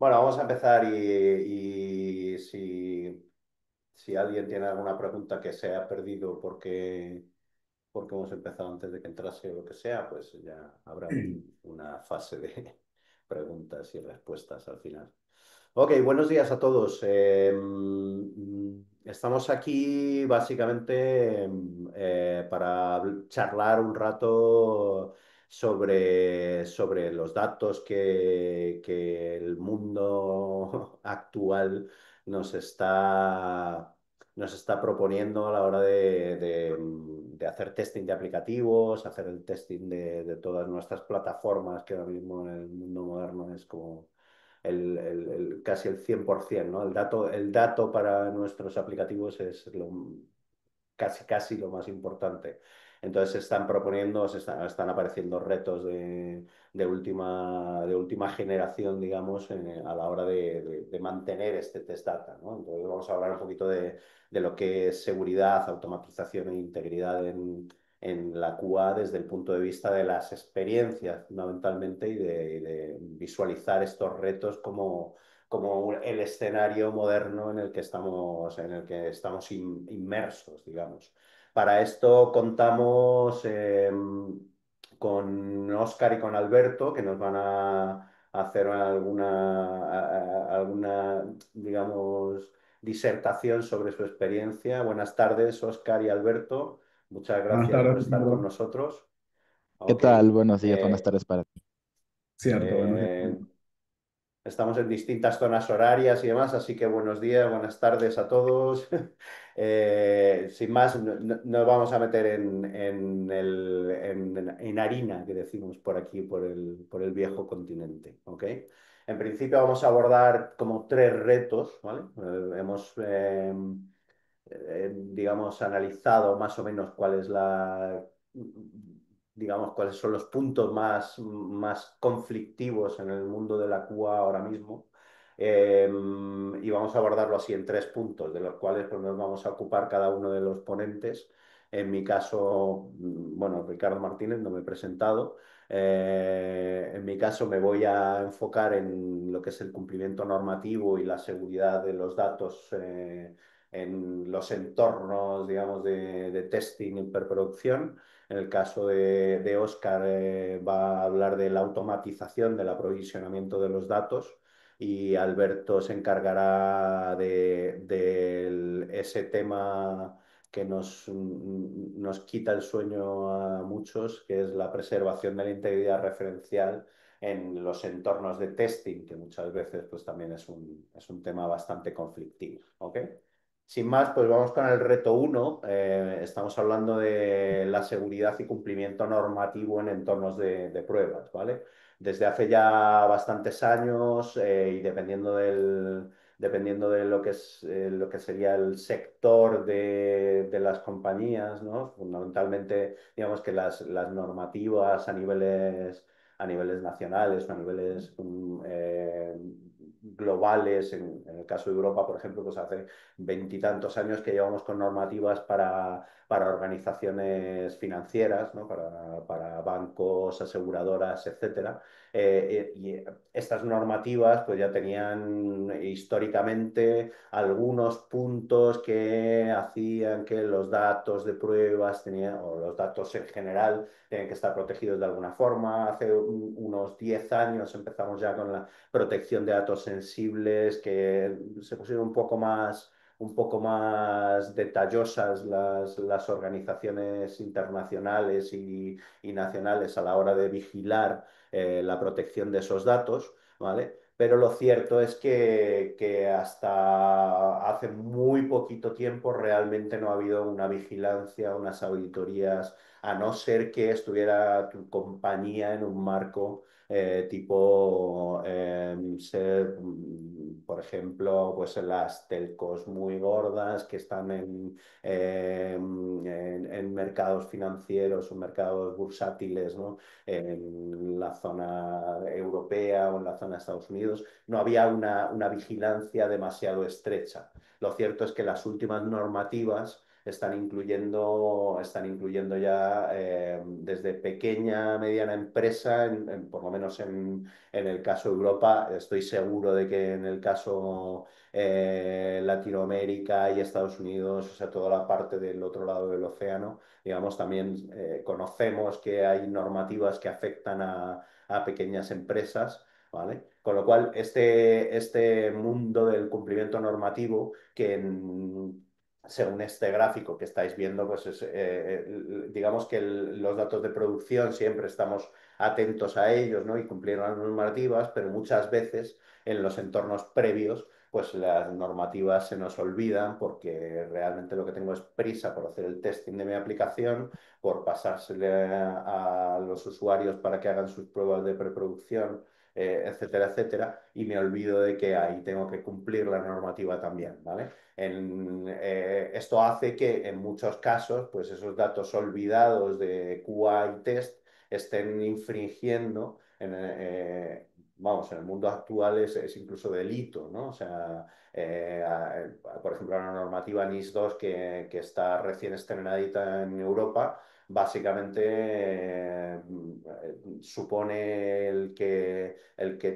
Bueno, vamos a empezar y si alguien tiene alguna pregunta que se ha perdido porque hemos empezado antes de que entrase o lo que sea, pues ya habrá una fase de preguntas y respuestas al final. Ok, buenos días a todos. Estamos aquí básicamente para charlar un rato sobre los datos que el mundo actual nos está, nos está proponiendo a la hora de hacer testing de aplicativos, hacer el testing de todas nuestras plataformas, que ahora mismo en el mundo moderno es como casi el 100%, ¿no? El dato para nuestros aplicativos es casi lo más importante. Entonces se están proponiendo, están apareciendo retos de última generación, digamos, a la hora de mantener este test data, ¿no? Entonces vamos a hablar un poquito de lo que es seguridad, automatización e integridad en la QA desde el punto de vista de las experiencias fundamentalmente y de visualizar estos retos como el escenario moderno en el que estamos inmersos, digamos. Para esto contamos con Óscar y con Alberto, que nos van a hacer alguna, digamos, disertación sobre su experiencia. Buenas tardes, Óscar y Alberto. Muchas Buenas gracias por tardes, estar con Ricardo. nosotros. ¿Qué Ok. tal? Buenos días, buenas Eh, tardes para ti. Cierto, buenos días. eh, Estamos en distintas zonas horarias y demás, así que buenos días, buenas tardes a todos. Sin más, nos vamos a meter en harina, que decimos por aquí, por el viejo continente. ¿Ok? En principio vamos a abordar como tres retos, ¿vale? Hemos, digamos, analizado más o menos digamos, cuáles son los puntos más conflictivos en el mundo de la QA ahora mismo. Y vamos a abordarlo así en tres puntos, de los cuales pues, nos vamos a ocupar cada uno de los ponentes. En mi caso, bueno, Ricardo Martínez, no me he presentado. En mi caso me voy a enfocar en lo que es el cumplimiento normativo y la seguridad de los datos en los entornos, digamos, de testing y preproducción. En el caso de Oscar, va a hablar de la automatización del aprovisionamiento de los datos y Alberto se encargará de ese tema que nos quita el sueño a muchos, que es la preservación de la integridad referencial en los entornos de testing, que muchas veces pues, también es un tema bastante conflictivo. ¿Ok? Sin más, pues vamos con el reto uno. Estamos hablando de la seguridad y cumplimiento normativo en entornos de pruebas, ¿vale? Desde hace ya bastantes años y dependiendo de lo que sería el sector de las compañías, ¿no? Fundamentalmente, digamos que las normativas a niveles nacionales o a niveles globales, en el caso de Europa, por ejemplo, pues hace veintitantos años que llevamos con normativas para organizaciones financieras, ¿no? Para bancos, aseguradoras, etcétera. Y estas normativas pues ya tenían históricamente algunos puntos que hacían que los datos de pruebas o los datos en general tienen que estar protegidos de alguna forma. Hace unos 10 años empezamos ya con la protección de datos sensibles que se pusieron un poco más detallosas las organizaciones internacionales y nacionales a la hora de vigilar la protección de esos datos, ¿vale? Pero lo cierto es que hasta hace muy poquito tiempo realmente no ha habido una vigilancia, unas auditorías, a no ser que estuviera tu compañía en un marco tipo ser, por ejemplo, pues las telcos muy gordas que están en mercados financieros o mercados bursátiles, ¿no? En la zona europea o en la zona de Estados Unidos, no había una vigilancia demasiado estrecha. Lo cierto es que las últimas normativas están incluyendo ya desde pequeña, mediana empresa, por lo menos en el caso de Europa, estoy seguro de que en el caso Latinoamérica y Estados Unidos, o sea, toda la parte del otro lado del océano, digamos, también conocemos que hay normativas que afectan a pequeñas empresas, ¿vale? Con lo cual, este mundo del cumplimiento normativo, según este gráfico que estáis viendo, pues digamos que los datos de producción siempre estamos atentos a ellos, ¿no? Y cumplir las normativas, pero muchas veces en los entornos previos pues las normativas se nos olvidan porque realmente lo que tengo es prisa por hacer el testing de mi aplicación, por pasársele a los usuarios para que hagan sus pruebas de preproducción, etcétera, etcétera, y me olvido de que ahí tengo que cumplir la normativa también, ¿vale? Esto hace que en muchos casos, pues esos datos olvidados de QA y test estén infringiendo vamos, en el mundo actual es incluso delito, ¿no? O sea, por ejemplo, la normativa NIS 2 que está recién estrenadita en Europa, básicamente supone el que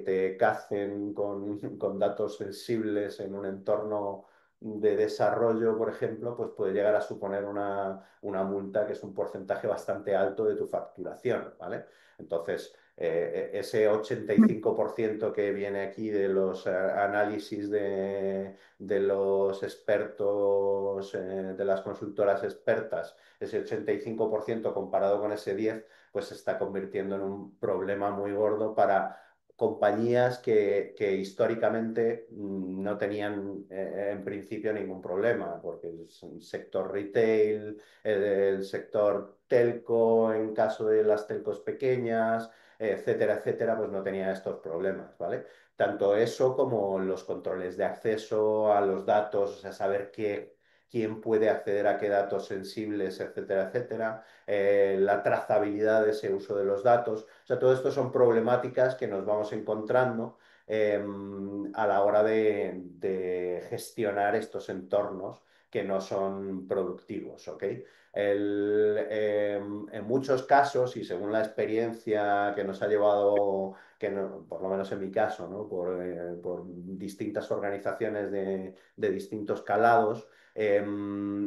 te cacen con datos sensibles en un entorno de desarrollo, por ejemplo, pues puede llegar a suponer una multa que es un porcentaje bastante alto de tu facturación, ¿vale? Entonces, ese 85% que viene aquí de los análisis de los expertos, de las consultoras expertas, ese 85% comparado con ese 10%, pues se está convirtiendo en un problema muy gordo para compañías que históricamente no tenían en principio ningún problema, porque el sector retail, el sector telco, en caso de las telcos pequeñas, etcétera, etcétera, pues no tenía estos problemas, ¿vale? Tanto eso como los controles de acceso a los datos, o sea, saber quién puede acceder a qué datos sensibles, etcétera, etcétera, la trazabilidad de ese uso de los datos. O sea, todo esto son problemáticas que nos vamos encontrando a la hora de gestionar estos entornos que no son productivos, ¿ok? En muchos casos, y según la experiencia que nos ha llevado, por lo menos en mi caso, ¿no? Por distintas organizaciones de distintos calados,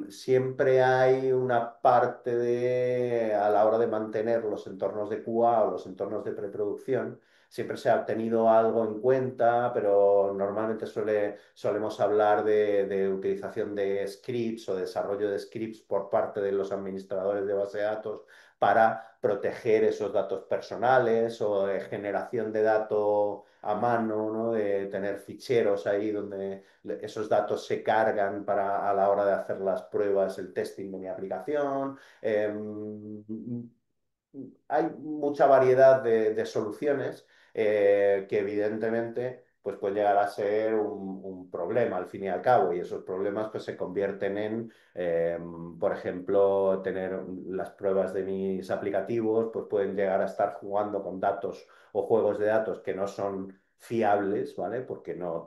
siempre hay una parte a la hora de mantener los entornos de QA o los entornos de preproducción, siempre se ha tenido algo en cuenta, pero normalmente solemos hablar de utilización de scripts o desarrollo de scripts por parte de los administradores de base de datos para proteger esos datos personales o de generación de datos a mano, ¿no? De tener ficheros ahí donde esos datos se cargan a la hora de hacer las pruebas, el testing de mi aplicación. Hay mucha variedad de soluciones que evidentemente pues puede llegar a ser un problema al fin y al cabo, y esos problemas pues se convierten por ejemplo, tener las pruebas de mis aplicativos pues pueden llegar a estar jugando con datos o juegos de datos que no son fiables, ¿vale? Porque no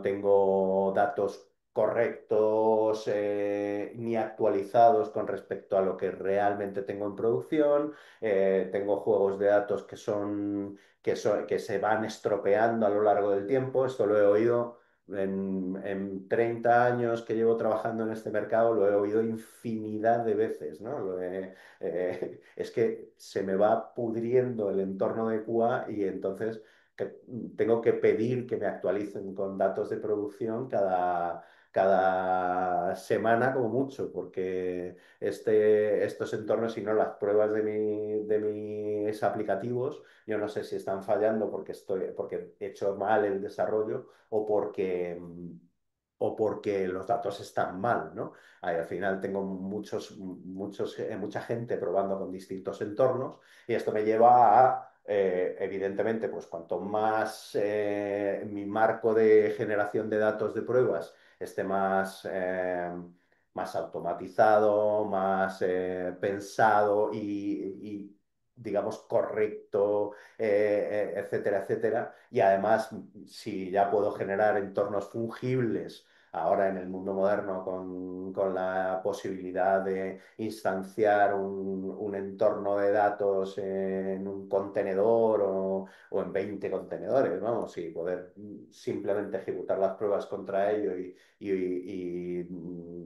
tengo datos correctos ni actualizados con respecto a lo que realmente tengo en producción. Tengo juegos de datos que se van estropeando a lo largo del tiempo. Esto lo he oído en 30 años que llevo trabajando en este mercado, lo he oído infinidad de veces, ¿no? Es que se me va pudriendo el entorno de QA y entonces tengo que pedir que me actualicen con datos de producción cada semana como mucho, porque estos entornos, si no las pruebas de mis aplicativos, yo no sé si están fallando porque he hecho mal el desarrollo o porque los datos están mal, ¿no? Al final tengo mucha gente probando con distintos entornos y esto me lleva evidentemente, pues cuanto más mi marco de generación de datos de pruebas esté más automatizado, más pensado digamos, correcto, etcétera, etcétera. Y además, si ya puedo generar entornos fungibles ahora en el mundo moderno con la posibilidad de instanciar un entorno de datos en un contenedor o en 20 contenedores, vamos, y poder simplemente ejecutar las pruebas contra ello y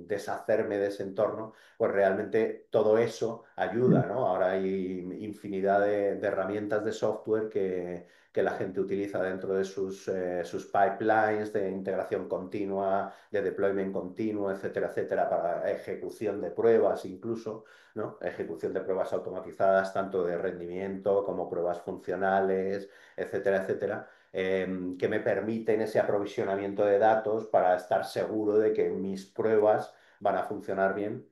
deshacerme de ese entorno, pues realmente todo eso ayuda, ¿no? Ahora hay infinidad de herramientas de software que la gente utiliza dentro de sus pipelines de integración continua, de deployment continuo, etcétera, etcétera, para ejecución de pruebas incluso, ¿no? Ejecución de pruebas automatizadas, tanto de rendimiento como pruebas funcionales, etcétera, etcétera, que me permiten ese aprovisionamiento de datos para estar seguro de que mis pruebas van a funcionar bien.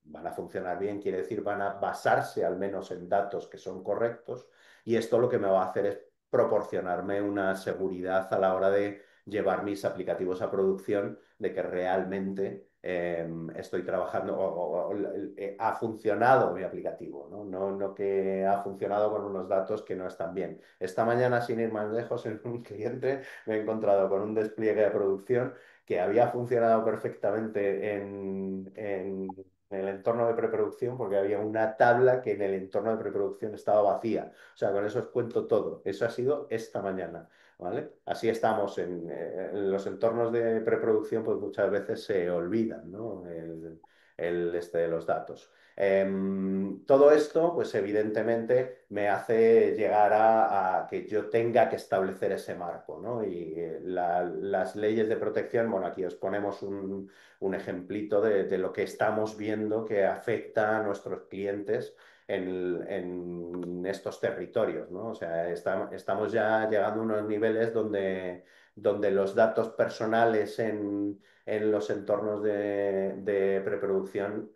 Van a funcionar bien, quiere decir, van a basarse al menos en datos que son correctos, y esto lo que me va a hacer es proporcionarme una seguridad a la hora de llevar mis aplicativos a producción, de que realmente estoy trabajando ha funcionado mi aplicativo, ¿no? No que ha funcionado con unos datos que no están bien. Esta mañana, sin ir más lejos, en un cliente me he encontrado con un despliegue de producción que había funcionado perfectamente en el entorno de preproducción, porque había una tabla que en el entorno de preproducción estaba vacía. O sea, con eso os cuento todo. Eso ha sido esta mañana, ¿vale? Así estamos en los entornos de preproducción, pues muchas veces se olvidan, ¿no? Este de los datos. Todo esto, pues evidentemente me hace llegar a que yo tenga que establecer ese marco, ¿no? Y las leyes de protección, bueno, aquí os ponemos un ejemplito de lo que estamos viendo que afecta a nuestros clientes en estos territorios, ¿no? O sea, estamos ya llegando a unos niveles donde los datos personales en los entornos de preproducción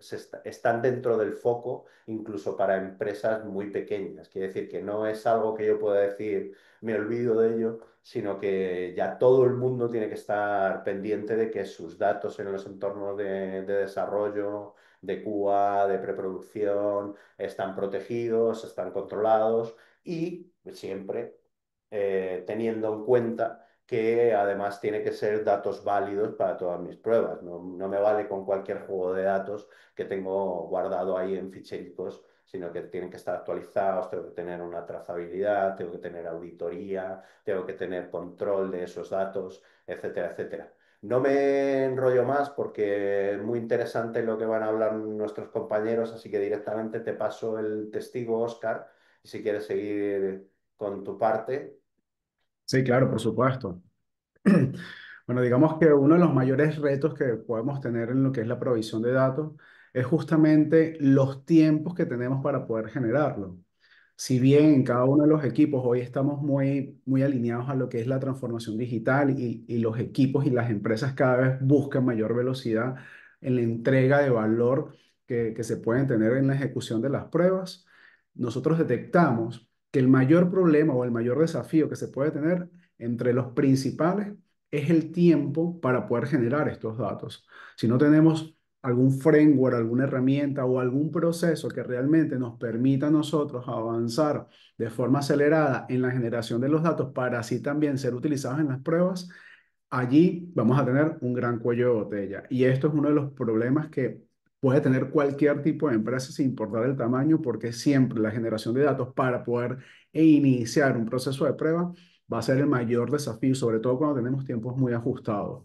están dentro del foco, incluso para empresas muy pequeñas. Quiere decir que no es algo que yo pueda decir, me olvido de ello, sino que ya todo el mundo tiene que estar pendiente de que sus datos en los entornos de desarrollo, de QA, de preproducción, están protegidos, están controlados, y siempre teniendo en cuenta que además tiene que ser datos válidos para todas mis pruebas. No me vale con cualquier juego de datos que tengo guardado ahí en fichericos, sino que tienen que estar actualizados, tengo que tener una trazabilidad, tengo que tener auditoría, tengo que tener control de esos datos, etcétera, etcétera. No me enrollo más porque es muy interesante lo que van a hablar nuestros compañeros, así que directamente te paso el testigo, Oscar, y si quieres seguir con tu parte. Sí, claro, por supuesto. Bueno, digamos que uno de los mayores retos que podemos tener en lo que es la provisión de datos es justamente los tiempos que tenemos para poder generarlo. Si bien en cada uno de los equipos hoy estamos muy alineados a lo que es la transformación digital y los equipos y las empresas cada vez buscan mayor velocidad en la entrega de valor que se pueden tener en la ejecución de las pruebas, nosotros detectamos que el mayor problema o el mayor desafío que se puede tener entre los principales es el tiempo para poder generar estos datos. Si no tenemos algún framework, alguna herramienta o algún proceso que realmente nos permita a nosotros avanzar de forma acelerada en la generación de los datos para así también ser utilizados en las pruebas, allí vamos a tener un gran cuello de botella. Y esto es uno de los problemas que puede tener cualquier tipo de empresa sin importar el tamaño, porque siempre la generación de datos para poder iniciar un proceso de prueba va a ser el mayor desafío, sobre todo cuando tenemos tiempos muy ajustados.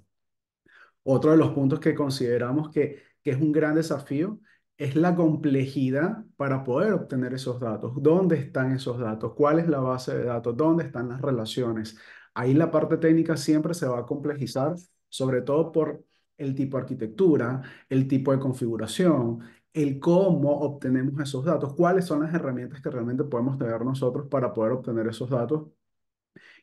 Otro de los puntos que consideramos que es un gran desafío es la complejidad para poder obtener esos datos. ¿Dónde están esos datos? ¿Cuál es la base de datos? ¿Dónde están las relaciones? Ahí la parte técnica siempre se va a complejizar, sobre todo por el tipo de arquitectura, el tipo de configuración, el cómo obtenemos esos datos, cuáles son las herramientas que realmente podemos tener nosotros para poder obtener esos datos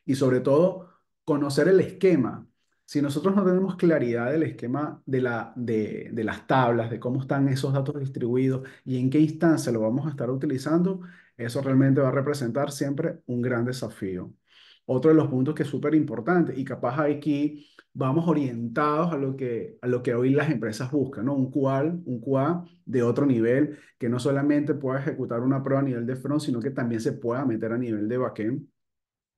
y sobre todo conocer el esquema. Si nosotros no tenemos claridad del esquema de las tablas, de cómo están esos datos distribuidos y en qué instancia lo vamos a estar utilizando, eso realmente va a representar siempre un gran desafío. Otro de los puntos que es súper importante y capaz aquí vamos orientados a lo que hoy las empresas buscan, ¿no? Un QA de otro nivel que no solamente pueda ejecutar una prueba a nivel de front, sino que también se pueda meter a nivel de backend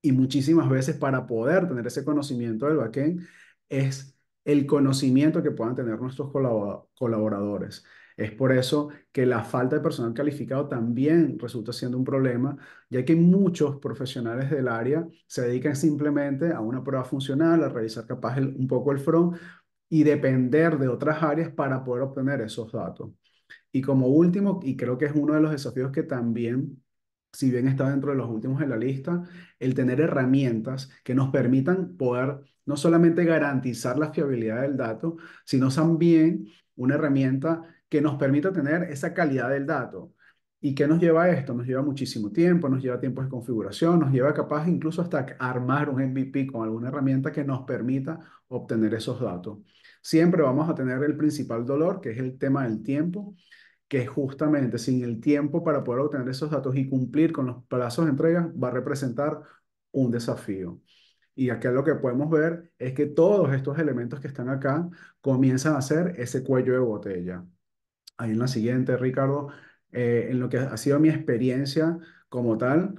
y muchísimas veces para poder tener ese conocimiento del backend es el conocimiento que puedan tener nuestros colaboradores. Es por eso que la falta de personal calificado también resulta siendo un problema, ya que muchos profesionales del área se dedican simplemente a una prueba funcional, a revisar capaz un poco el front y depender de otras áreas para poder obtener esos datos. Y como último, y creo que es uno de los desafíos que también, si bien está dentro de los últimos en la lista, el tener herramientas que nos permitan poder no solamente garantizar la fiabilidad del dato, sino también una herramienta que nos permita tener esa calidad del dato. ¿Y qué nos lleva a esto? Nos lleva muchísimo tiempo, nos lleva tiempo de configuración, nos lleva capaz incluso hasta armar un MVP con alguna herramienta que nos permita obtener esos datos. Siempre vamos a tener el principal dolor, que es el tema del tiempo, que justamente sin el tiempo para poder obtener esos datos y cumplir con los plazos de entrega va a representar un desafío. Y acá lo que podemos ver es que todos estos elementos que están acá comienzan a ser ese cuello de botella. Ahí en la siguiente, Ricardo, en lo que ha sido mi experiencia como tal,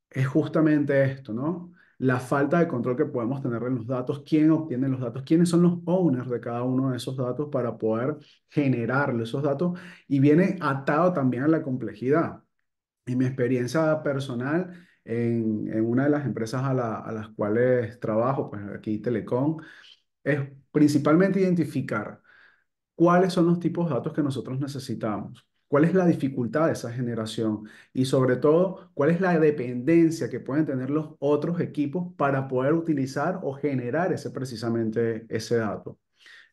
es justamente esto, ¿no? La falta de control que podemos tener en los datos, quién obtiene los datos, quiénes son los owners de cada uno de esos datos para poder generarle esos datos y viene atado también a la complejidad. En mi experiencia personal, en una de las empresas a las cuales trabajo, pues aquí Telecom, es principalmente identificar cuáles son los tipos de datos que nosotros necesitamos, cuál es la dificultad de esa generación y sobre todo, cuál es la dependencia que pueden tener los otros equipos para poder utilizar o generar precisamente ese dato.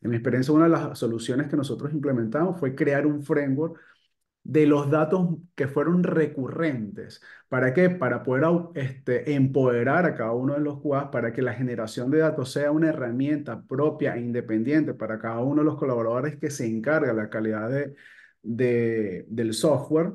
En mi experiencia, una de las soluciones que nosotros implementamos fue crear un framework de los datos que fueron recurrentes. ¿Para qué? Para poder empoderar a cada uno de los QAs para que la generación de datos sea una herramienta propia e independiente para cada uno de los colaboradores que se encarga de la calidad del software,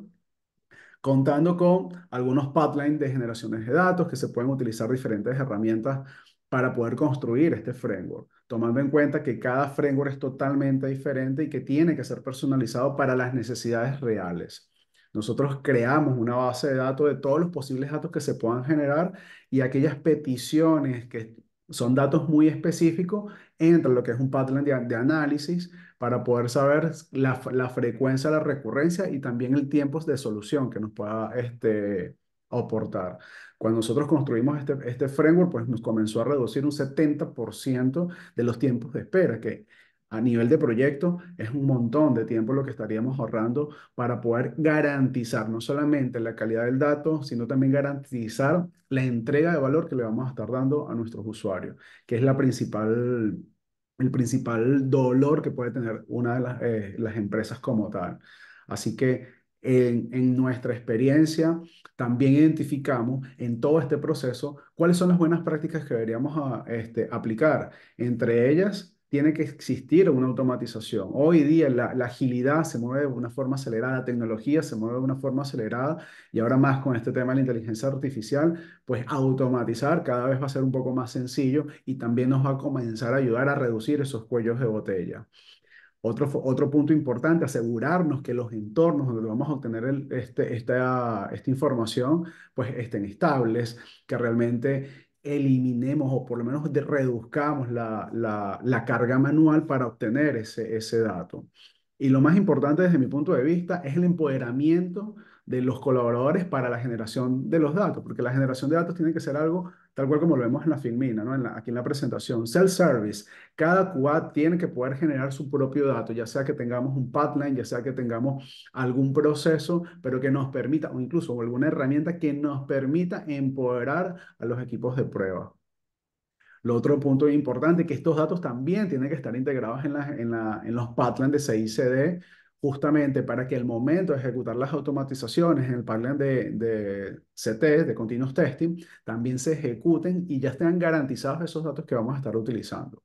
contando con algunos pipelines de generaciones de datos que se pueden utilizar diferentes herramientas para poder construir este framework, tomando en cuenta que cada framework es totalmente diferente y que tiene que ser personalizado para las necesidades reales. Nosotros creamos una base de datos de todos los posibles datos que se puedan generar y aquellas peticiones que son datos muy específicos, entra lo que es un pipeline de análisis para poder saber la frecuencia, la recurrencia y también el tiempo de solución que nos pueda aportar. Cuando nosotros construimos este framework, pues nos comenzó a reducir un 70% de los tiempos de espera, que a nivel de proyecto es un montón de tiempo lo que estaríamos ahorrando para poder garantizar no solamente la calidad del dato, sino también garantizar la entrega de valor que le vamos a estar dando a nuestros usuarios, que es el principal dolor que puede tener una de las empresas como tal. Así que en nuestra experiencia también identificamos en todo este proceso cuáles son las buenas prácticas que deberíamos aplicar. Entre ellas, tiene que existir una automatización. Hoy día la agilidad se mueve de una forma acelerada, la tecnología se mueve de una forma acelerada y ahora más con este tema de la inteligencia artificial, pues automatizar cada vez va a ser un poco más sencillo y también nos va a comenzar a ayudar a reducir esos cuellos de botella. Otro punto importante, asegurarnos que los entornos donde vamos a obtener esta información pues estén estables, que realmente eliminemos o por lo menos reduzcamos la carga manual para obtener ese dato. Y lo más importante desde mi punto de vista es el empoderamiento de los colaboradores para la generación de los datos, porque la generación de datos tiene que ser algo tal cual como lo vemos en la Filmina, ¿no? Aquí en la presentación, self-service. Cada QA tiene que poder generar su propio dato, ya sea que tengamos un pipeline, ya sea que tengamos algún proceso, pero que nos permita, o incluso alguna herramienta que nos permita empoderar a los equipos de prueba. Lo otro punto importante es que estos datos también tienen que estar integrados en los pipelines de CI/CD, justamente para que al momento de ejecutar las automatizaciones en el pipeline de CT, de Continuous Testing, también se ejecuten y ya estén garantizados esos datos que vamos a estar utilizando.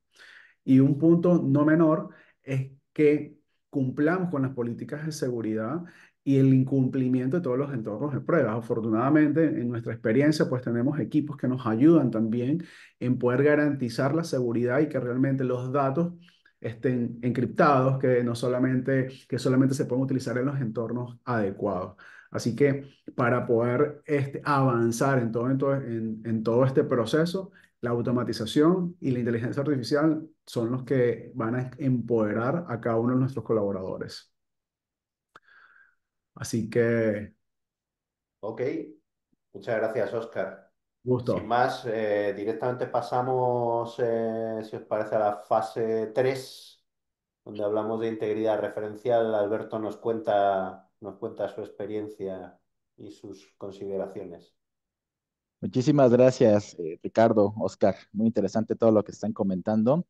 Y un punto no menor es que cumplamos con las políticas de seguridad y el incumplimiento de todos los entornos de pruebas. Afortunadamente, en nuestra experiencia, pues tenemos equipos que nos ayudan también en poder garantizar la seguridad y que realmente los datos estén encriptados, que solamente se pueden utilizar en los entornos adecuados. Así que para poder avanzar en todo este proceso, la automatización y la inteligencia artificial son los que van a empoderar a cada uno de nuestros colaboradores. Así que, Ok, muchas gracias, Oscar. Sin gusto. más, directamente pasamos, si os parece, a la fase 3, donde hablamos de integridad referencial. Alberto nos cuenta su experiencia y sus consideraciones. Muchísimas gracias, Ricardo, Oscar. Muy interesante todo lo que están comentando.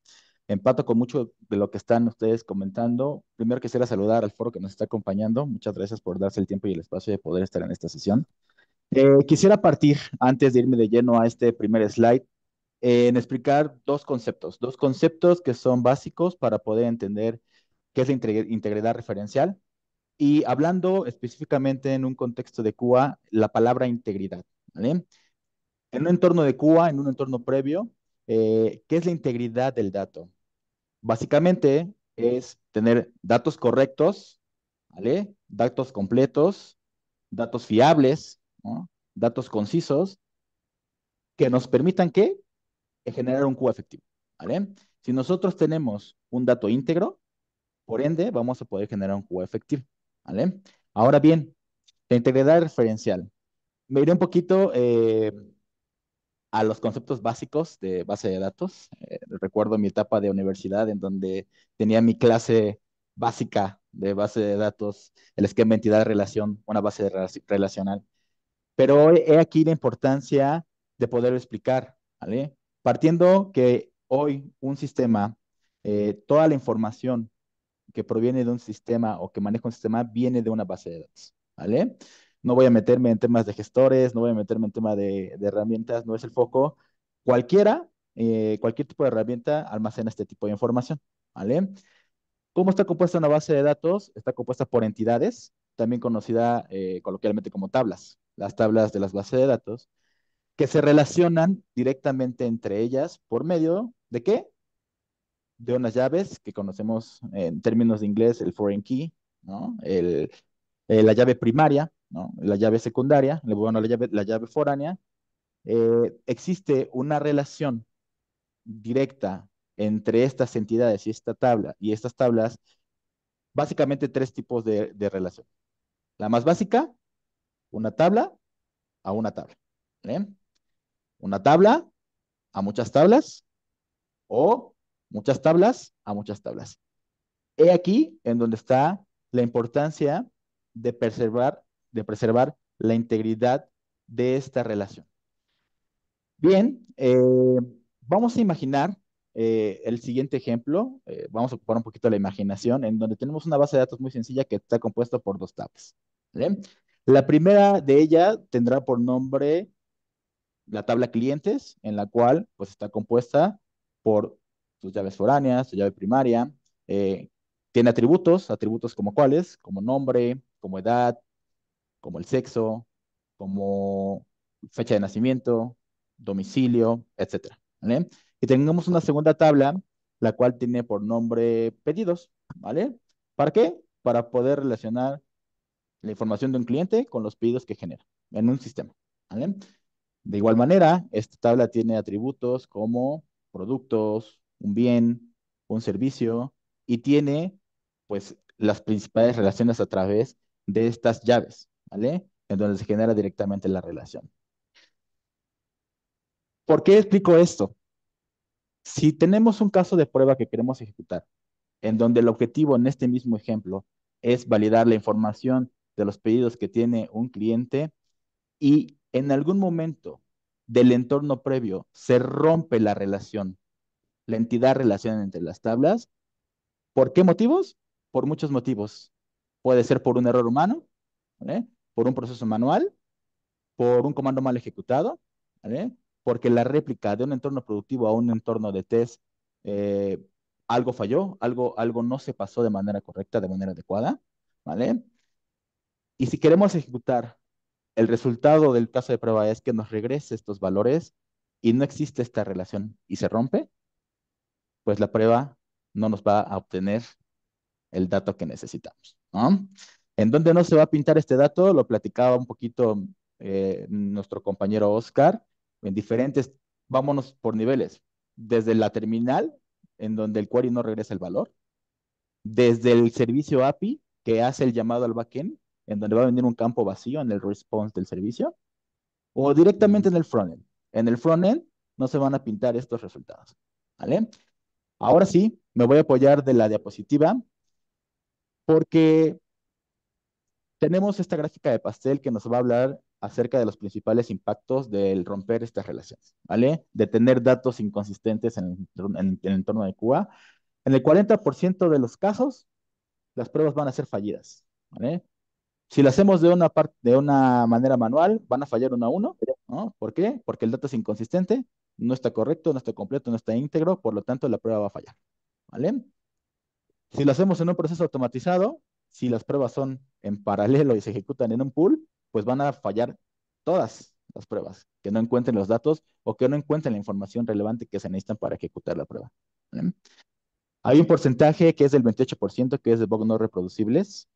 Empato con mucho de lo que están ustedes comentando. Primero quisiera saludar al foro que nos está acompañando. Muchas gracias por darse el tiempo y el espacio de poder estar en esta sesión. Quisiera partir, antes de irme de lleno a este primer slide, en explicar dos conceptos que son básicos para poder entender qué es la integridad referencial. Y hablando específicamente en un contexto de QA, la palabra integridad, ¿vale? En un entorno de QA, en un entorno previo, ¿qué es la integridad del dato? Básicamente es tener datos correctos, ¿vale? Datos completos, datos fiables, ¿no? Datos concisos que nos permitan ¿qué? Generar un QA efectivo, ¿vale? Si nosotros tenemos un dato íntegro, por ende, vamos a poder generar un QA efectivo, ¿vale? Ahora bien, la integridad referencial. Me iré un poquito a los conceptos básicos de base de datos. Recuerdo mi etapa de universidad en donde tenía mi clase básica de base de datos, el esquema entidad-relación, una base de relacional. Pero he aquí la importancia de poder explicar, ¿vale? Partiendo que hoy un sistema, toda la información que proviene de un sistema o que maneja un sistema viene de una base de datos, ¿vale? No voy a meterme en temas de gestores, no voy a meterme en temas de herramientas, no es el foco. Cualquiera, cualquier tipo de herramienta almacena este tipo de información, ¿vale? ¿Cómo está compuesta una base de datos? Está compuesta por entidades, también conocida coloquialmente como tablas, las tablas de las bases de datos, que se relacionan directamente entre ellas por medio de ¿qué? De unas llaves que conocemos en términos de inglés, el foreign key, ¿no? La llave primaria, ¿no? La llave secundaria, bueno, la llave foránea. Existe una relación directa entre estas entidades y esta tabla y estas tablas, básicamente tres tipos de relación. La más básica, una tabla a una tabla. ¿Eh? Una tabla a muchas tablas o muchas tablas a muchas tablas. He aquí en donde está la importancia de preservar la integridad de esta relación. Bien, vamos a imaginar el siguiente ejemplo. Vamos a ocupar un poquito la imaginación, en donde tenemos una base de datos muy sencilla que está compuesta por dos tablas. ¿Vale? La primera de ellas tendrá por nombre la tabla clientes, en la cual pues está compuesta por sus llaves foráneas, su llave primaria, eh, tiene atributos, atributos como cuáles, como nombre, como edad, como el sexo, como fecha de nacimiento, domicilio, etcétera, ¿vale? Y tengamos una segunda tabla, la cual tiene por nombre pedidos, ¿vale? ¿Para qué? Para poder relacionar la información de un cliente con los pedidos que genera en un sistema, ¿vale? De igual manera, esta tabla tiene atributos como productos, un bien, un servicio y tiene pues las principales relaciones a través de estas llaves, ¿vale? En donde se genera directamente la relación. ¿Por qué explico esto? Si tenemos un caso de prueba que queremos ejecutar, en donde el objetivo en este mismo ejemplo es validar la información de los pedidos que tiene un cliente, y en algún momento del entorno previo se rompe la relación, la entidad relación entre las tablas. ¿Por qué motivos? Por muchos motivos. Puede ser por un error humano, ¿vale? Por un proceso manual, por un comando mal ejecutado, ¿vale? Porque la réplica de un entorno productivo a un entorno de test, eh, algo falló, algo no se pasó de manera correcta, de manera adecuada, ¿vale? Y si queremos ejecutar el resultado del caso de prueba es que nos regrese estos valores y no existe esta relación y se rompe, pues la prueba no nos va a obtener el dato que necesitamos, ¿no? ¿En dónde no se va a pintar este dato? Lo platicaba un poquito nuestro compañero Oscar, en diferentes, vámonos por niveles, desde la terminal, en donde el query no regresa el valor, desde el servicio API, que hace el llamado al backend, en donde va a venir un campo vacío en el response del servicio, o directamente Ujú. en el frontend. En el frontend no se van a pintar estos resultados, ¿vale? Ahora sí, me voy a apoyar de la diapositiva porque tenemos esta gráfica de pastel que nos va a hablar acerca de los principales impactos del romper estas relaciones, ¿vale? De tener datos inconsistentes en el entorno de Cuba. En el 40% de los casos, las pruebas van a ser fallidas, ¿vale? Si lo hacemos de una manera manual, van a fallar uno a uno, ¿no? ¿Por qué? Porque el dato es inconsistente, no está correcto, no está completo, no está íntegro, por lo tanto la prueba va a fallar, ¿vale? Si lo hacemos en un proceso automatizado, si las pruebas son en paralelo y se ejecutan en un pool, pues van a fallar todas las pruebas, que no encuentren los datos o que no encuentren la información relevante que se necesitan para ejecutar la prueba, ¿vale? Hay un porcentaje que es del 28% que es de bugs no reproducibles.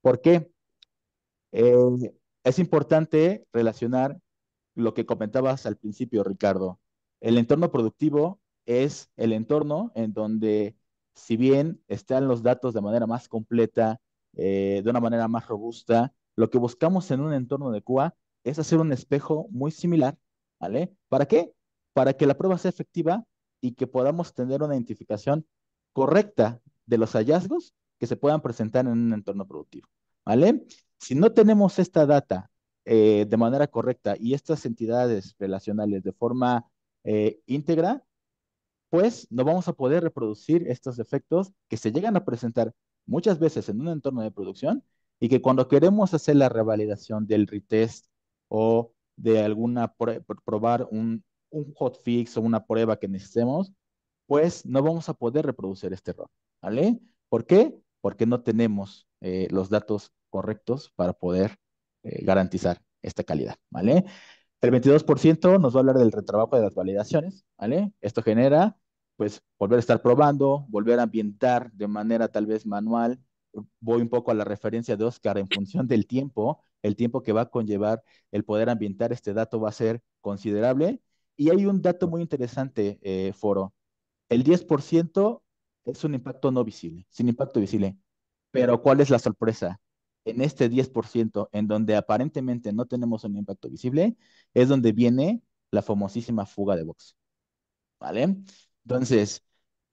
¿Por qué? Eh, es importante relacionar lo que comentabas al principio, Ricardo. El entorno productivo es el entorno en donde, si bien están los datos de manera más completa, de una manera más robusta, lo que buscamos en un entorno de QA es hacer un espejo muy similar, ¿vale? ¿Para qué? Para que la prueba sea efectiva y que podamos tener una identificación correcta de los hallazgos que se puedan presentar en un entorno productivo, ¿vale? Si no tenemos esta data de manera correcta y estas entidades relacionales de forma íntegra, pues no vamos a poder reproducir estos efectos que se llegan a presentar muchas veces en un entorno de producción y que cuando queremos hacer la revalidación del retest o de probar un hotfix o una prueba que necesitemos, pues no vamos a poder reproducir este error, ¿vale? ¿Por qué? Porque no tenemos los datos correctos para poder garantizar esta calidad, ¿vale? El 22% nos va a hablar del retrabajo de las validaciones, ¿vale? Esto genera, pues, volver a estar probando, volver a ambientar de manera tal vez manual. Voy un poco a la referencia de Oscar en función del tiempo, el tiempo que va a conllevar el poder ambientar este dato va a ser considerable. Y hay un dato muy interesante, Foro. El 10% es un impacto no visible, sin impacto visible. Pero ¿cuál es la sorpresa? En este 10%, en donde aparentemente no tenemos un impacto visible, es donde viene la famosísima fuga de Vox, ¿vale? Entonces,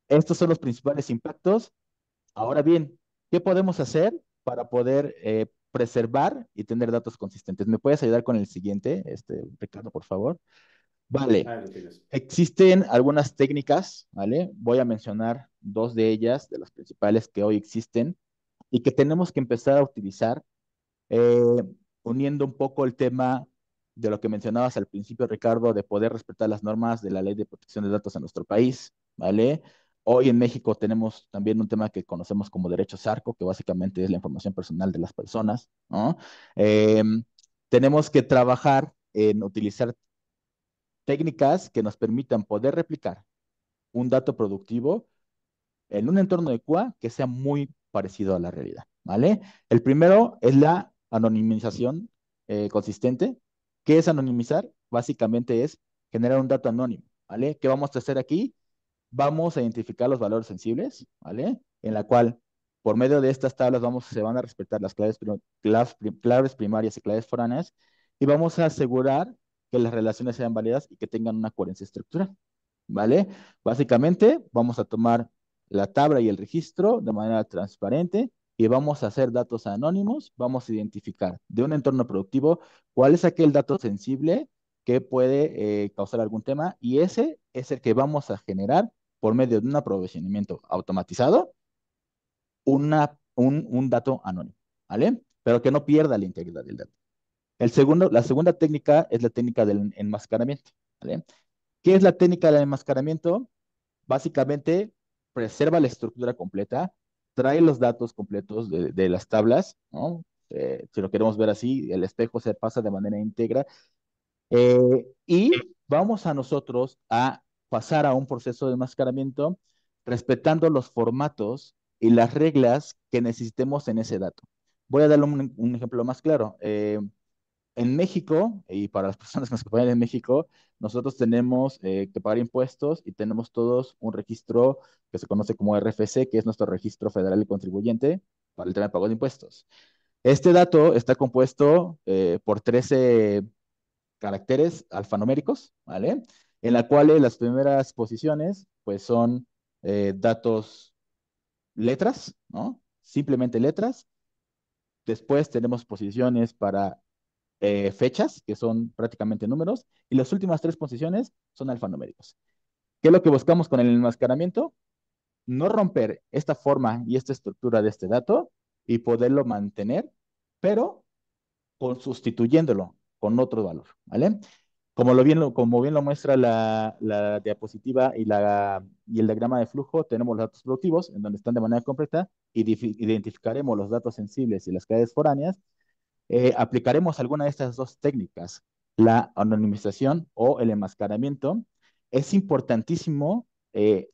estos son los principales impactos. Ahora bien, ¿qué podemos hacer para poder preservar y tener datos consistentes? ¿Me puedes ayudar con el siguiente, Ricardo, por favor? Vale. Ahí lo tienes. Existen algunas técnicas, ¿vale? Voy a mencionar dos de ellas, de las principales que hoy existen y que tenemos que empezar a utilizar, eh, uniendo un poco el tema de lo que mencionabas al principio, Ricardo, de poder respetar las normas de la Ley de Protección de Datos en nuestro país, ¿vale? Hoy en México tenemos también un tema que conocemos como derecho Sarco, que básicamente es la información personal de las personas, ¿no? Eh, tenemos que trabajar en utilizar técnicas que nos permitan poder replicar un dato productivo en un entorno de QA que sea muy parecido a la realidad, ¿vale? El primero es la anonimización consistente. ¿Qué es anonimizar? Básicamente es generar un dato anónimo, ¿vale? ¿Qué vamos a hacer aquí? Vamos a identificar los valores sensibles, ¿vale? En la cual, por medio de estas tablas, se van a respetar las claves primarias y claves foráneas y vamos a asegurar que las relaciones sean válidas y que tengan una coherencia estructural, ¿vale? Básicamente, vamos a tomar la tabla y el registro de manera transparente y vamos a hacer datos anónimos, vamos a identificar de un entorno productivo cuál es aquel dato sensible que puede causar algún tema y ese es el que vamos a generar por medio de un aprovisionamiento automatizado, un dato anónimo, ¿vale? Pero que no pierda la integridad del dato. La segunda técnica es la técnica del enmascaramiento, ¿vale? ¿Qué es la técnica del enmascaramiento? Básicamente, preserva la estructura completa, trae los datos completos de las tablas, ¿no? Si lo queremos ver así, el espejo se pasa de manera íntegra y vamos a nosotros a pasar a un proceso de enmascaramiento respetando los formatos y las reglas que necesitemos en ese dato. Voy a darle un ejemplo más claro. En México, y para las personas que nos acompañan en México, nosotros tenemos que pagar impuestos y tenemos todos un registro que se conoce como RFC, que es nuestro registro federal y contribuyente para el tema de pago de impuestos. Este dato está compuesto por 13 caracteres alfanuméricos, ¿vale? En la cual las primeras posiciones, pues son datos, letras, ¿no? Simplemente letras. Después tenemos posiciones para fechas, que son prácticamente números, y las últimas tres posiciones son alfanuméricos. ¿Qué es lo que buscamos con el enmascaramiento? No romper esta forma y esta estructura de este dato y poderlo mantener, pero sustituyéndolo con otro valor, ¿vale? Como bien lo muestra la diapositiva y el diagrama de flujo, tenemos los datos productivos en donde están de manera completa y identificaremos los datos sensibles y las cadenas foráneas. Aplicaremos alguna de estas dos técnicas, la anonimización o el enmascaramiento. Es importantísimo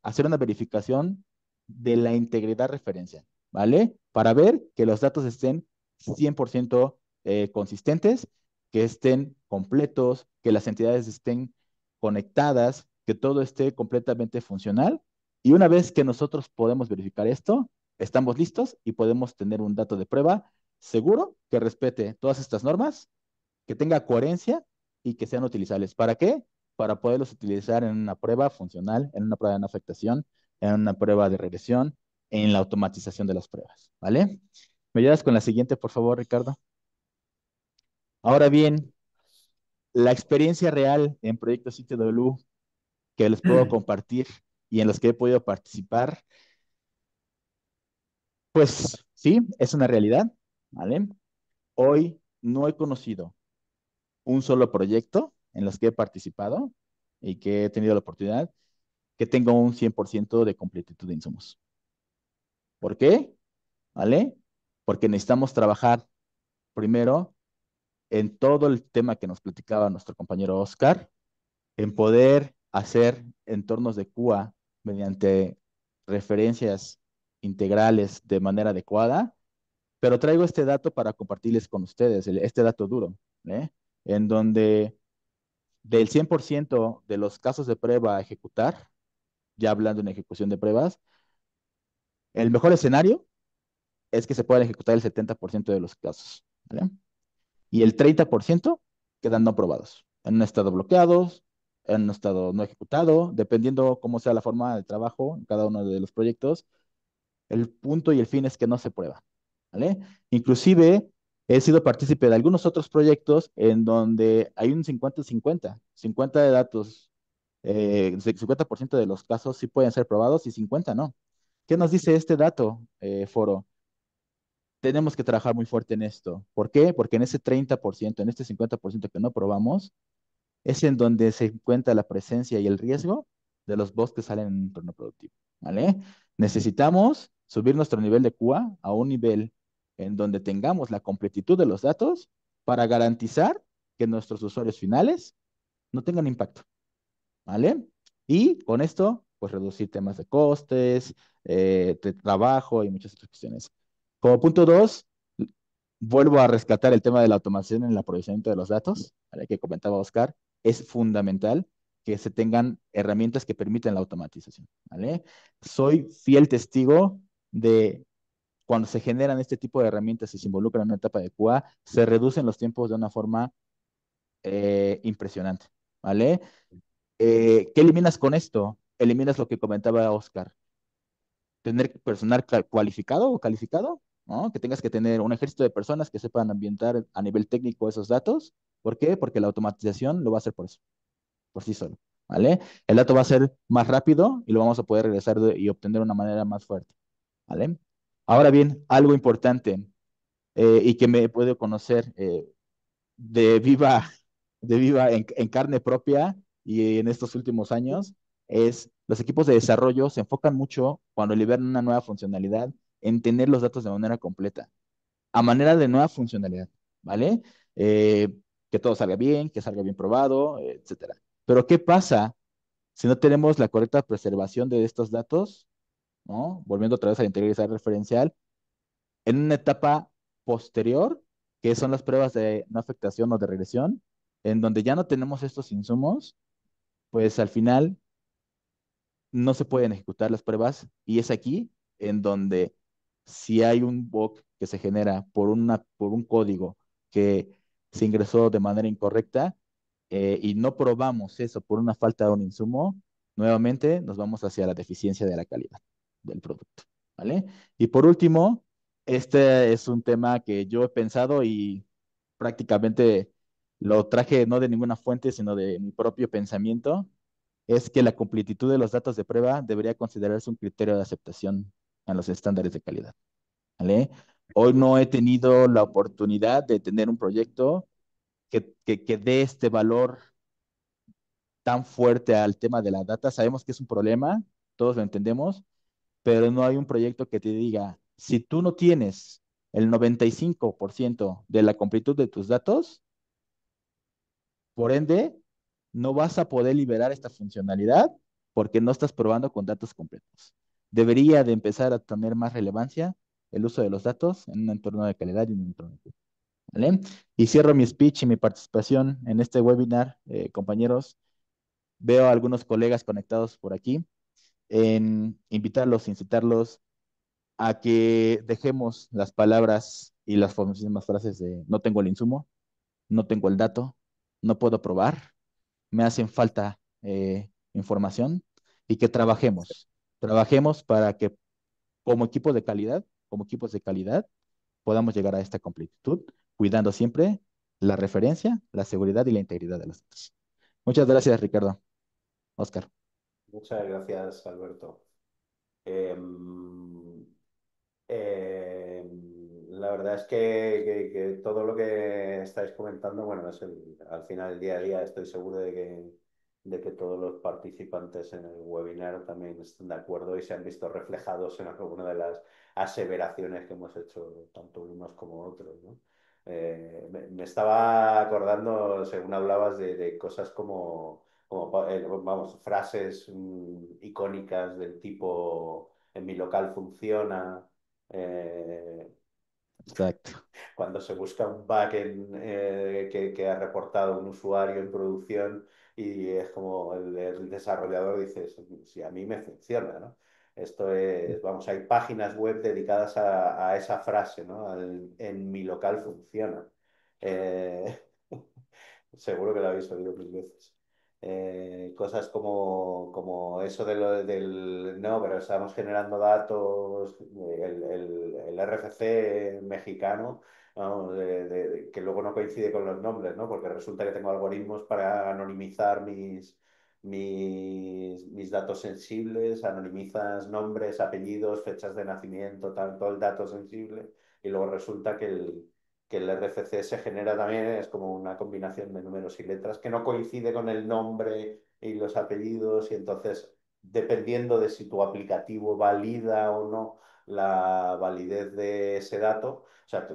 hacer una verificación de la integridad referencial, ¿vale? Para ver que los datos estén 100% consistentes, que estén completos, que las entidades estén conectadas, que todo esté completamente funcional. Y una vez que nosotros podemos verificar esto, estamos listos y podemos tener un dato de prueba seguro, que respete todas estas normas, que tenga coherencia y que sean utilizables. ¿Para qué? Para poderlos utilizar en una prueba funcional, en una prueba de no afectación, en una prueba de regresión, en la automatización de las pruebas. ¿Vale? ¿Me ayudas con la siguiente, por favor, Ricardo? Ahora bien, la experiencia real en proyectos ITW que les puedo compartir y en los que he podido participar, pues sí, es una realidad, ¿vale? Hoy no he conocido un solo proyecto en los que he participado y que he tenido la oportunidad que tenga un 100% de completitud de insumos. ¿Por qué? ¿Vale? Porque necesitamos trabajar primero en todo el tema que nos platicaba nuestro compañero Oscar, en poder hacer entornos de QA mediante referencias integrales de manera adecuada, pero traigo este dato para compartirles con ustedes, este dato duro, ¿eh? En donde del 100% de los casos de prueba a ejecutar, ya hablando en ejecución de pruebas, el mejor escenario es que se puedan ejecutar el 70% de los casos, ¿vale? Y el 30% quedan no aprobados, en un estado bloqueados, en un estado no ejecutado, dependiendo cómo sea la forma de trabajo en cada uno de los proyectos, el punto y el fin es que no se prueba, ¿vale? Inclusive he sido partícipe de algunos otros proyectos en donde hay un 50-50, 50 de datos, 50% de los casos sí pueden ser probados y 50 no. ¿Qué nos dice este dato, Foro? Tenemos que trabajar muy fuerte en esto. ¿Por qué? Porque en ese 30%, en este 50% que no probamos, es en donde se encuentra la presencia y el riesgo de los bots que salen en un entorno productivo, ¿vale? Necesitamos subir nuestro nivel de QA a un nivel en donde tengamos la completitud de los datos para garantizar que nuestros usuarios finales no tengan impacto, ¿vale? Y con esto, pues reducir temas de costes, de trabajo y muchas otras cuestiones. Como punto dos, vuelvo a rescatar el tema de la automación en el aprovechamiento de los datos, ¿vale? Que comentaba Oscar. Es fundamental que se tengan herramientas que permitan la automatización, ¿vale? Soy fiel testigo de cuando se generan este tipo de herramientas y se involucran en una etapa de QA, se reducen los tiempos de una forma impresionante, ¿vale? ¿Qué eliminas con esto? Eliminas lo que comentaba Oscar, tener personal cualificado o calificado, ¿no? Que tengas que tener un ejército de personas que sepan ambientar a nivel técnico esos datos. ¿Por qué? Porque la automatización lo va a hacer por eso, por sí solo, ¿vale? El dato va a ser más rápido y lo vamos a poder regresar y obtener de una manera más fuerte, ¿vale? Ahora bien, algo importante y que me puedo conocer de viva, de viva en carne propia y en estos últimos años es los equipos de desarrollo se enfocan mucho cuando liberan una nueva funcionalidad en tener los datos de manera completa, a manera de nueva funcionalidad, ¿vale? Eh, que todo salga bien, que salga bien probado, etcétera. Pero ¿qué pasa si no tenemos la correcta preservación de estos datos? ¿No? Volviendo otra vez a la integridad referencial, en una etapa posterior, que son las pruebas de no afectación o de regresión, en donde ya no tenemos estos insumos, pues al final no se pueden ejecutar las pruebas y es aquí en donde si hay un bug que se genera por un código que se ingresó de manera incorrecta y no probamos eso por una falta de un insumo, nuevamente nos vamos hacia la deficiencia de la calidad del producto, ¿vale? Y por último, este es un tema que yo he pensado y prácticamente lo traje no de ninguna fuente, sino de mi propio pensamiento, es que la completitud de los datos de prueba debería considerarse un criterio de aceptación a los estándares de calidad, ¿vale? Hoy no he tenido la oportunidad de tener un proyecto que dé este valor tan fuerte al tema de la data. Sabemos que es un problema, todos lo entendemos, pero no hay un proyecto que te diga, si tú no tienes el 95% de la completud de tus datos, por ende, no vas a poder liberar esta funcionalidad porque no estás probando con datos completos. Debería de empezar a tener más relevancia el uso de los datos en un entorno de calidad y en un entorno de... ¿Vale? Y cierro mi speech y mi participación en este webinar, compañeros. Veo a algunos colegas conectados por aquí, en invitarlos, incitarlos a que dejemos las palabras y las famosísimas frases de no tengo el insumo, no tengo el dato, no puedo probar, me hacen falta información y que trabajemos para que como equipos de calidad, podamos llegar a esta completitud, cuidando siempre la referencia, la seguridad y la integridad de los datos. Muchas gracias, Ricardo. Oscar. Muchas gracias, Alberto. Em, Eh, la verdad es que todo lo que estáis comentando, bueno, al final del día a día estoy seguro de que todos los participantes en el webinar también están de acuerdo y se han visto reflejados en alguna de las aseveraciones que hemos hecho tanto unos como otros, ¿no? Me estaba acordando, según hablabas, de cosas vamos, frases icónicas del tipo en mi local funciona, eh, Exacto. cuando se busca un bug que ha reportado un usuario en producción y es como el desarrollador dice, si a mí me funciona, ¿no? Esto es, vamos, hay páginas web dedicadas a esa frase, ¿no? En mi local funciona. Eh, Seguro que lo habéis oído mil veces. Cosas como eso del... No, pero estamos generando datos, el RFC mexicano, ¿no? Que luego no coincide con los nombres, ¿no? Porque resulta que tengo algoritmos para anonimizar mis datos sensibles, anonimizas nombres, apellidos, fechas de nacimiento, tal, todo el dato sensible, y luego resulta que el RFC se genera también, es como una combinación de números y letras que no coincide con el nombre y los apellidos, y entonces, dependiendo de si tu aplicativo valida o no la validez de ese dato, o sea,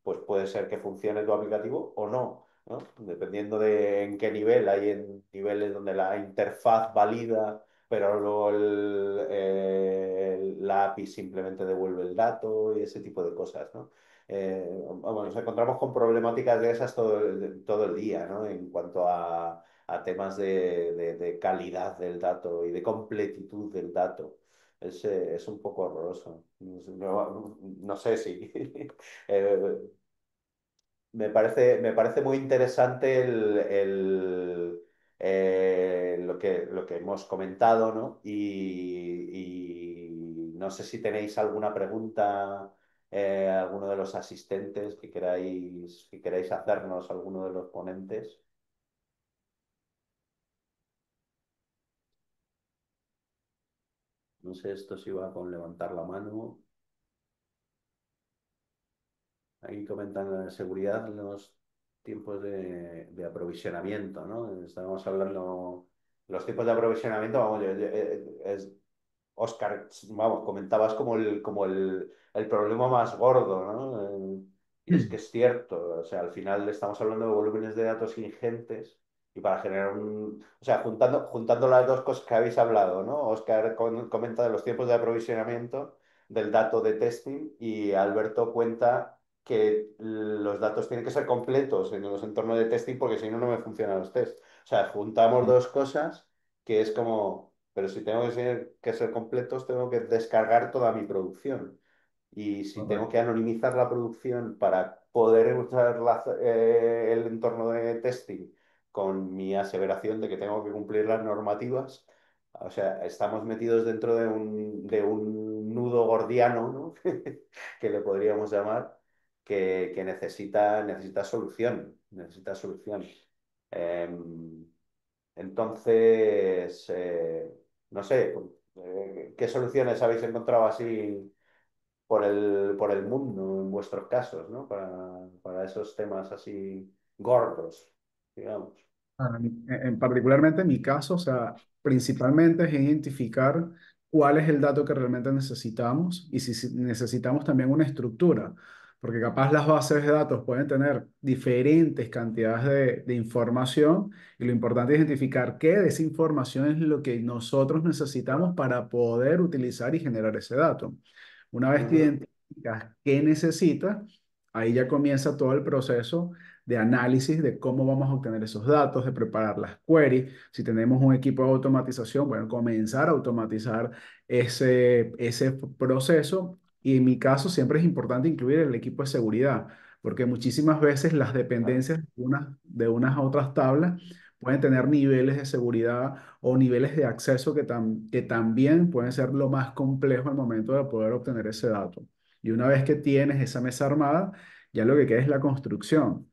pues puede ser que funcione tu aplicativo o no, ¿no? Dependiendo de en qué nivel, hay en niveles donde la interfaz valida, pero luego la API simplemente devuelve el dato y ese tipo de cosas, ¿no? Vamos, nos encontramos con problemáticas de esas todo el día, ¿no? En cuanto a temas de calidad del dato y de completitud del dato. Es un poco horroroso. No sé si... eh, me parece muy interesante lo que hemos comentado, ¿no? Y no sé si tenéis alguna pregunta, alguno de los asistentes que queráis hacernos, alguno de los ponentes. No sé esto si va con levantar la mano. Ahí comentan la seguridad en los tiempos de aprovisionamiento, ¿no? Estábamos hablando, los tiempos de aprovisionamiento, vamos, Oscar, vamos, comentabas como el problema más gordo, ¿no? Y es que es cierto, o sea, al final estamos hablando de volúmenes de datos ingentes y para generar o sea, juntando las dos cosas que habéis hablado, ¿no? Oscar comenta de los tiempos de aprovisionamiento. del dato de testing y Alberto cuenta que los datos tienen que ser completos en los entornos de testing porque si no, no me funcionan los tests. O sea, juntamos dos cosas que es como, pero si tengo que ser completos, tengo que descargar toda mi producción. Y si tengo que Correcto. anonimizar la producción para poder usar el entorno de testing con mi aseveración de que tengo que cumplir las normativas, o sea, estamos metidos dentro de un nudo gordiano, ¿no? que le podríamos llamar, que necesita solución, necesita solución. Em, entonces, no sé, ¿qué soluciones habéis encontrado así por el mundo en vuestros casos, ¿no? Para esos temas así gordos, digamos. Particularmente en mi caso, o sea, principalmente es identificar cuál es el dato que realmente necesitamos y si necesitamos también una estructura, porque capaz las bases de datos pueden tener diferentes cantidades de información y lo importante es identificar qué de esa información es lo que nosotros necesitamos para poder utilizar y generar ese dato. Una vez que Ujú, identificas qué necesitas, ahí ya comienza todo el proceso de análisis de cómo vamos a obtener esos datos, de preparar las queries. Si tenemos un equipo de automatización, bueno, comenzar a automatizar ese proceso. Y en mi caso siempre es importante incluir el equipo de seguridad, porque muchísimas veces las claro. dependencias de unas a otras tablas pueden tener niveles de seguridad o niveles de acceso que también pueden ser lo más complejo al momento de poder obtener ese dato. Y una vez que tienes esa mesa armada, ya lo que queda es la construcción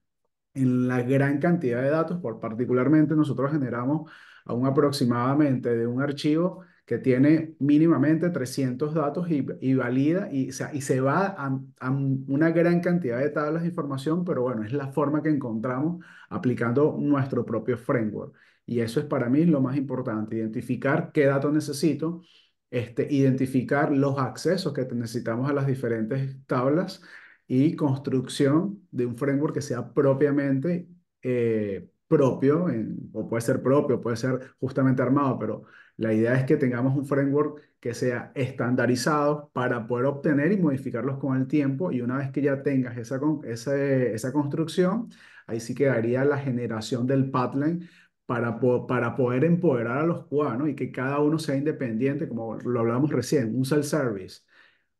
en la gran cantidad de datos, particularmente nosotros generamos aún aproximadamente de un archivo que tiene mínimamente 300 datos y valida y, o sea, y se va a una gran cantidad de tablas de información, pero bueno, es la forma que encontramos aplicando nuestro propio framework. Y eso es para mí lo más importante, identificar qué datos necesito, identificar los accesos que necesitamos a las diferentes tablas y construcción de un framework que sea propiamente propio, o puede ser propio, puede ser justamente armado, pero la idea es que tengamos un framework que sea estandarizado para poder obtener y modificarlos con el tiempo y una vez que ya tengas esa construcción, ahí sí quedaría la generación del pipeline para poder empoderar a los cubanos y que cada uno sea independiente, como lo hablamos recién, un self-service.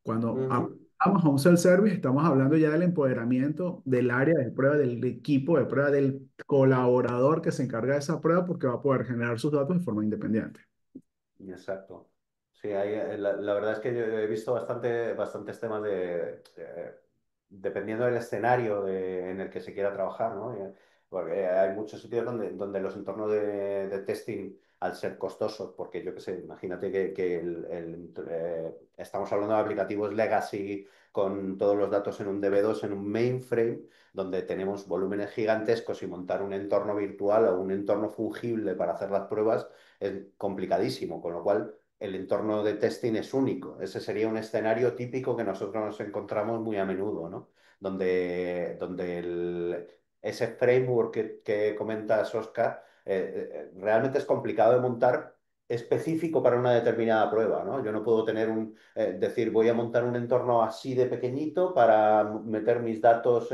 Cuando Ujú. vamos a un self-service, estamos hablando ya del empoderamiento del área de prueba, del equipo de prueba, del colaborador que se encarga de esa prueba porque va a poder generar sus datos de forma independiente. Exacto. Sí, la verdad es que yo he visto bastantes temas dependiendo del escenario en el que se quiera trabajar, ¿no? Porque hay muchos sitios donde los entornos de testing, al ser costosos, porque yo qué sé, imagínate que estamos hablando de aplicativos legacy con todos los datos en un DB2, en un mainframe, donde tenemos volúmenes gigantescos y montar un entorno virtual o un entorno fungible para hacer las pruebas es complicadísimo, con lo cual el entorno de testing es único. Ese sería un escenario típico que nosotros nos encontramos muy a menudo, ¿no? Donde ese framework que comentas, Oscar, realmente es complicado de montar específico para una determinada prueba, ¿no? Yo no puedo decir, voy a montar un entorno así de pequeñito para meter mis datos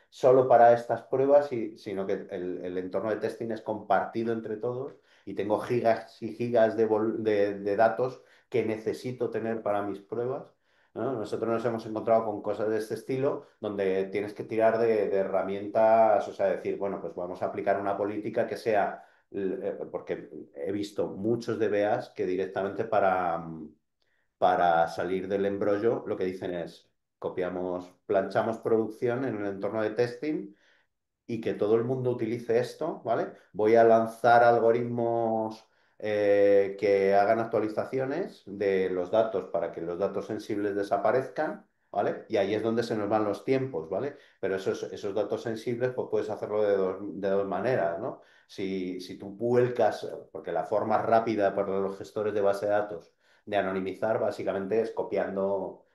solo para estas pruebas, sino que el entorno de testing es compartido entre todos y tengo gigas y gigas de datos que necesito tener para mis pruebas, ¿no? Nosotros nos hemos encontrado con cosas de este estilo donde tienes que tirar de herramientas, o sea, decir, bueno, pues vamos a aplicar una política que sea, porque he visto muchos DBAs que directamente para salir del embrollo lo que dicen es, planchamos producción en el entorno de testing y que todo el mundo utilice esto, ¿vale? Voy a lanzar algoritmos que hagan actualizaciones de los datos para que los datos sensibles desaparezcan, ¿vale? Y ahí es donde se nos van los tiempos, ¿vale? Pero esos datos sensibles, pues puedes hacerlo de dos maneras, ¿no? Si tú vuelcas, porque la forma rápida para los gestores de base de datos de anonimizar básicamente es copiando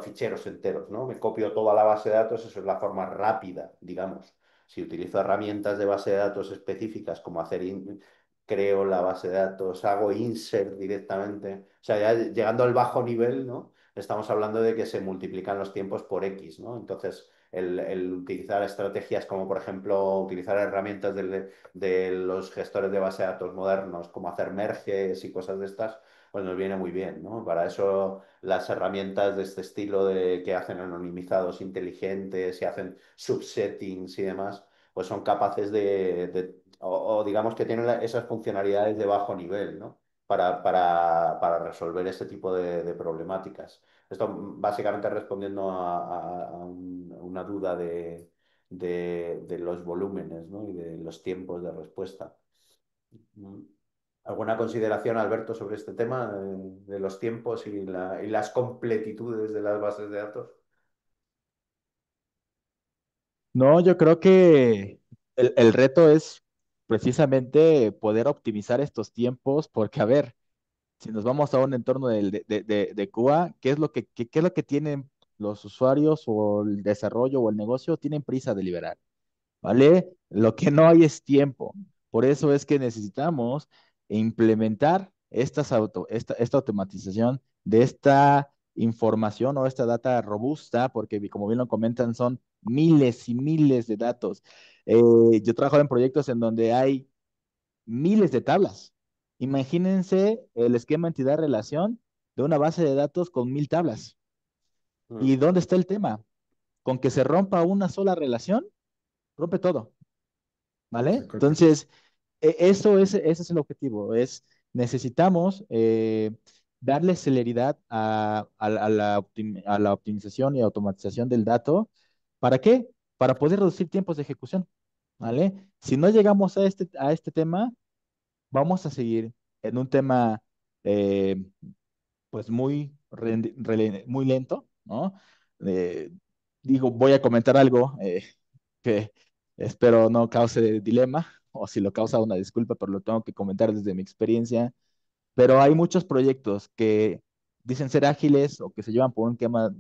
ficheros enteros, ¿no? Me copio toda la base de datos, eso es la forma rápida, digamos. Si utilizo herramientas de base de datos específicas como creo la base de datos, hago insert directamente, o sea, ya llegando al bajo nivel, ¿no? estamos hablando de que se multiplican los tiempos por X, ¿no? Entonces, el utilizar estrategias como, por ejemplo, utilizar herramientas de los gestores de base de datos modernos, como hacer merges y cosas de estas, pues nos viene muy bien, ¿no? Para eso las herramientas de este estilo que hacen anonimizados inteligentes y hacen subsettings y demás, pues son capaces o digamos que tienen esas funcionalidades de bajo nivel, ¿no? Para resolver ese tipo de problemáticas. Esto básicamente respondiendo a una duda de los volúmenes, ¿no? Y de los tiempos de respuesta. Mm. ¿Alguna consideración, Alberto, sobre este tema de los tiempos y las completitudes de las bases de datos? No, yo creo que el reto es precisamente poder optimizar estos tiempos, porque a ver, si nos vamos a un entorno de Cuba, ¿qué es lo qué es lo que tienen los usuarios o el desarrollo o el negocio? Tienen prisa de liberar. ¿Vale? Lo que no hay es tiempo. Por eso es que necesitamos implementar esta automatización de esta información o esta data robusta, porque como bien lo comentan, son miles y miles de datos. Yo trabajo en proyectos en donde hay miles de tablas. Imagínense el esquema entidad-relación de una base de datos con 1000 tablas. Mm. ¿Y dónde está el tema? Con que se rompa una sola relación, rompe todo. ¿Vale? Sí, correcto. Entonces, ese es el objetivo, necesitamos darle celeridad a la optimización y automatización del dato. ¿Para qué? Para poder reducir tiempos de ejecución, ¿vale? Si no llegamos a este tema, vamos a seguir en un tema eh, pues muy lento, ¿no? Eh, Digo, voy a comentar algo que espero no cause dilema, o si lo causa una disculpa, pero lo tengo que comentar desde mi experiencia. Pero hay muchos proyectos que dicen ser ágiles o que se llevan por un tema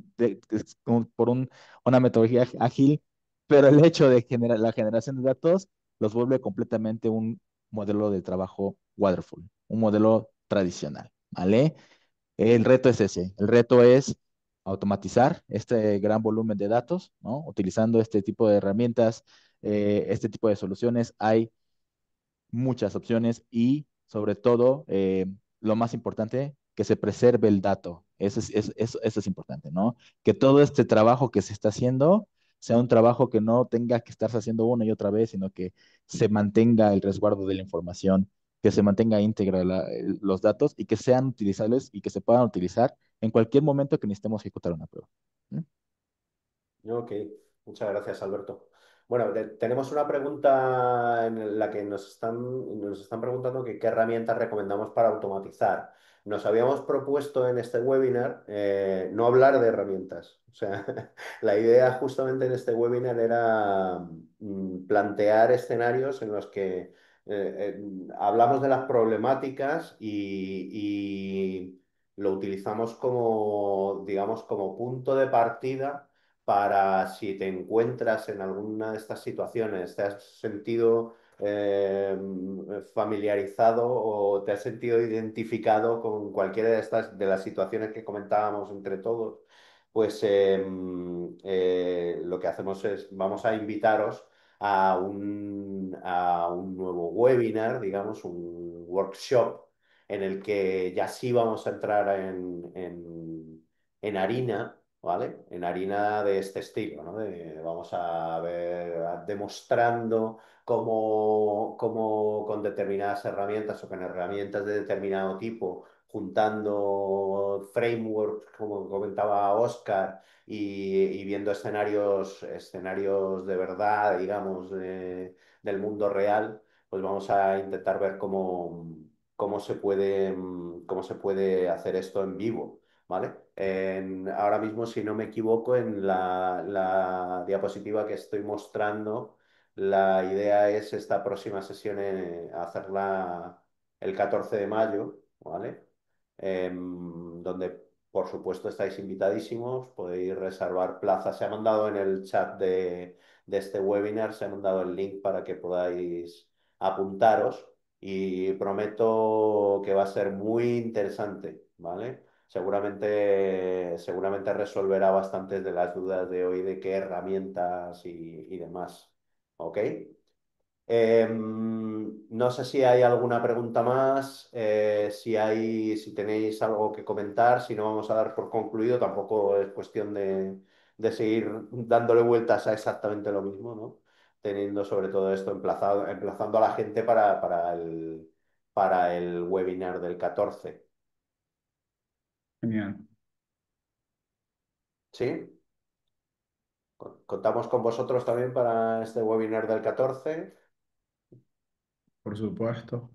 por una metodología ágil, pero el hecho de generar la generación de datos los vuelve completamente un modelo de trabajo waterfall, un modelo tradicional, ¿vale? El reto es ese, el reto es automatizar este gran volumen de datos, ¿no? Utilizando este tipo de herramientas, este tipo de soluciones. Hay muchas opciones y sobre todo, lo más importante, que se preserve el dato. Eso es importante, ¿no? Que todo este trabajo que se está haciendo sea un trabajo que no tenga que estarse haciendo una y otra vez, sino que se mantenga el resguardo de la información, que se mantenga íntegra los datos y que sean utilizables y que se puedan utilizar en cualquier momento que necesitemos ejecutar una prueba. ¿Mm? Ok, muchas gracias, Alberto. Bueno, tenemos una pregunta en la que nos están preguntando que qué herramientas recomendamos para automatizar. Nos habíamos propuesto en este webinar no hablar de herramientas. O sea, la idea justamente en este webinar era plantear escenarios en los que hablamos de las problemáticas y lo utilizamos como, digamos, como punto de partida para si te encuentras en alguna de estas situaciones, te has sentido familiarizado o te has sentido identificado con cualquiera de estas de las situaciones que comentábamos entre todos, pues lo que hacemos es, vamos a invitaros a un nuevo webinar, digamos, un workshop en el que ya sí vamos a entrar en harina, ¿vale? En harina de este estilo, ¿no? Vamos a ver, demostrando cómo con determinadas herramientas o con herramientas de determinado tipo, juntando frameworks, como comentaba Oscar, y viendo escenarios de verdad, digamos, del mundo real, pues vamos a intentar ver cómo se puede hacer esto en vivo. ¿Vale? Ahora mismo, si no me equivoco, en la diapositiva que estoy mostrando, la idea es esta próxima sesión hacerla el 14 de mayo, ¿vale? Donde, por supuesto, estáis invitadísimos, podéis reservar plazas. Se ha mandado en el chat de este webinar, se ha mandado el link para que podáis apuntaros y prometo que va a ser muy interesante, ¿vale? seguramente resolverá bastantes de las dudas de hoy de qué herramientas y demás. ¿Ok? No sé si hay alguna pregunta más, si tenéis algo que comentar, si no vamos a dar por concluido, tampoco es cuestión de seguir dándole vueltas a exactamente lo mismo, ¿no? Teniendo sobre todo esto emplazando a la gente para el webinar del 14. Genial, ¿Sí? Contamos con vosotros también para este webinar del 14. por supuesto.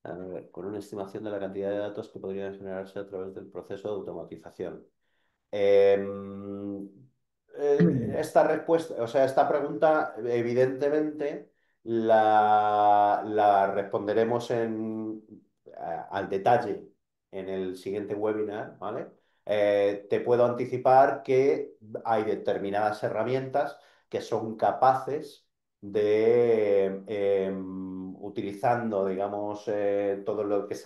A ver, con una estimación de la cantidad de datos que podrían generarse a través del proceso de automatización. Em, esta respuesta, o sea, esta pregunta, evidentemente, la responderemos al detalle en el siguiente webinar, ¿vale? Te puedo anticipar que hay determinadas herramientas que son capaces de, utilizando, digamos, todo lo que es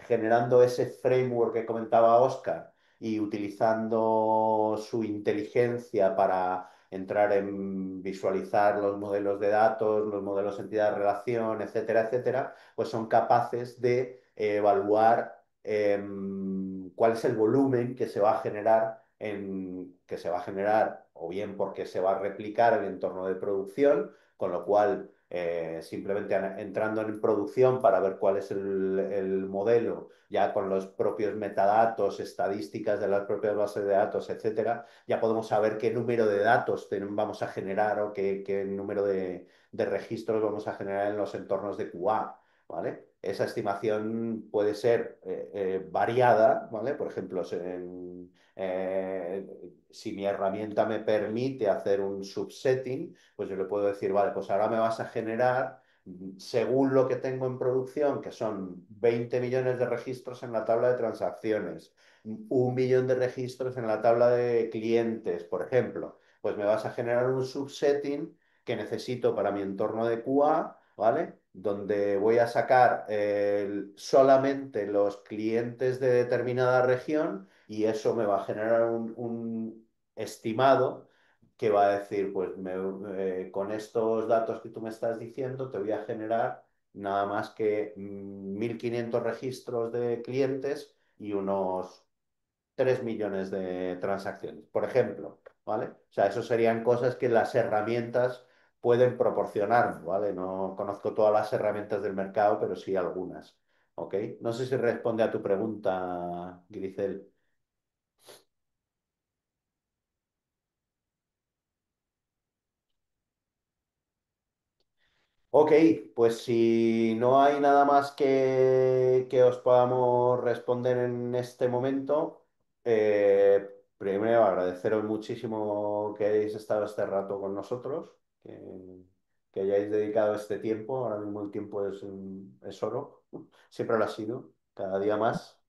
generando ese framework que comentaba Oscar y utilizando su inteligencia para entrar en visualizar los modelos de datos, los modelos de entidad de relación, etcétera, etcétera, pues son capaces de evaluar cuál es el volumen que se va a generar o bien porque se va a replicar el entorno de producción, con lo cual simplemente entrando en producción para ver cuál es el modelo, ya con los propios metadatos, estadísticas de las propias bases de datos, etcétera, ya podemos saber qué número de datos vamos a generar o qué número de registros vamos a generar en los entornos de QA, ¿vale? Esa estimación puede ser variada, ¿vale? Por ejemplo, si mi herramienta me permite hacer un subsetting, pues yo le puedo decir, vale, pues ahora me vas a generar, según lo que tengo en producción, que son 20 millones de registros en la tabla de transacciones, 1 millón de registros en la tabla de clientes, por ejemplo, pues me vas a generar un subsetting que necesito para mi entorno de QA, ¿vale? Donde voy a sacar solamente los clientes de determinada región y eso me va a generar un estimado que va a decir, pues con estos datos que tú me estás diciendo, te voy a generar nada más que 1.500 registros de clientes y unos 3 millones de transacciones, por ejemplo, ¿vale? O sea, eso serían cosas que las herramientas pueden proporcionar, ¿vale? No conozco todas las herramientas del mercado, pero sí algunas, ¿ok? No sé si responde a tu pregunta, Grisel. Ok, pues si no hay nada más que os podamos responder en este momento, primero agradeceros muchísimo que hayáis estado este rato con nosotros, que hayáis dedicado este tiempo. Ahora mismo el tiempo es oro, siempre lo ha sido, cada día más.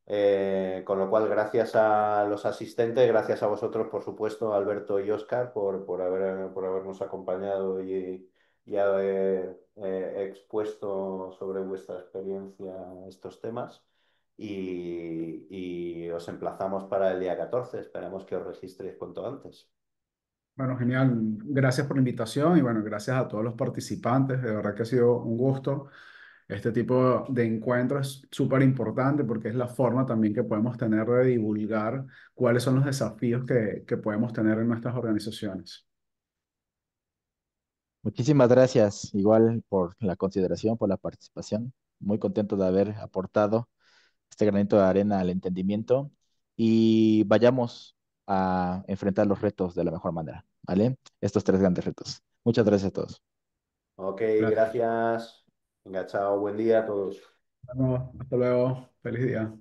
Con lo cual, gracias a los asistentes, gracias a vosotros, por supuesto, Alberto y Óscar, por habernos acompañado y haber expuesto sobre vuestra experiencia estos temas. Y os emplazamos para el día 14. Esperamos que os registréis cuanto antes. Bueno, genial. Gracias por la invitación y bueno, gracias a todos los participantes. De verdad que ha sido un gusto. Este tipo de encuentro es súper importante porque es la forma también que podemos tener de divulgar cuáles son los desafíos que podemos tener en nuestras organizaciones. Muchísimas gracias, igual por la consideración, por la participación. Muy contento de haber aportado este granito de arena al entendimiento y vayamos a enfrentar los retos de la mejor manera, ¿vale? Estos tres grandes retos. Muchas gracias a todos. Ok, Gracias. gracias. Venga, chao, buen día a todos. Bueno, hasta luego. Feliz día.